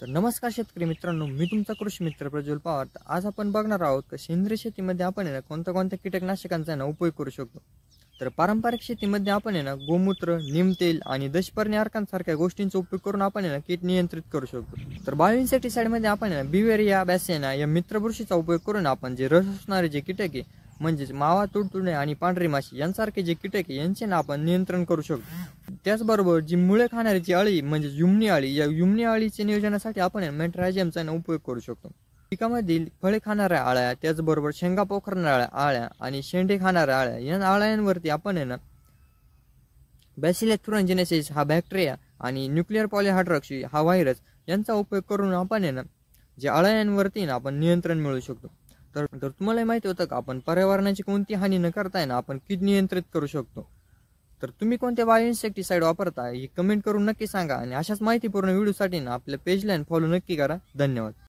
तर नमस्कार शेतकरी मित्रांनो, मी तुमचा कृषी मित्र प्रज्वल पवार। तर आज आपण बघणार आहोत की सेंद्रिय शेतीमध्ये आपण कोणत्या कोणत्या कीटकनाशकांचा उपयोग करू शकतो। तर पारंपरिक शेतीमध्ये आपण गोमूत्र, नीमतेल आणि दशपर्णी अर्कांसारख्या गोष्टींचा उपयोग करून आपण कीट नियंत्रित करू शकतो। तर बायोइन्सेक्टिसाइड मध्ये आपण बिवेरिया बॅसियाना या मित्रबुरशीचा उपयोग करून आपण जे रस असणारे जे कीटक आहे म्हणजे मावा, तुडतुडे आणि पांढरी माशी यांसारखे जे कीटक आहे यांचे आपण नियंत्रण करू शकतो। त्याचबरोबर जी मुळे खाणारी जी अळी म्हणजे युमनी अळी, या युमनी अळीचे नियोजनासाठी आपण मेंट्रायझियमचा उपयोग करू शकतो। पिकामधील फळे खाणाऱ्या अळ्या, त्याचबरोबर शेंगा पोखरणाऱ्या अळ्या आणि शेंडे खाणाऱ्या अळ्या या अळ्यांवरती आपण बॅसिलस thuringiensis हा बॅक्टेरिया आणि न्यूक्लियर पॉलीहायड्रॉक्सी हा व्हायरस यांचा उपयोग करून आपण जे अळ्यांवरती आपण नियंत्रण मिळवू शकतो। तर तुम्हाला माहिती होतं का आपण पर्यावरणाची कोणती हानी न करता आपण कीड नियंत्रित करू शकतो। तर तुम्ही कोणते बायोइन्सेक्टिसाइड वापरता हे कमेंट करून नक्की सांगा आणि अशाच माहितीपूर्ण व्हिडिओसाठी आपल्या पेजला फॉलो नक्की करा। धन्यवाद।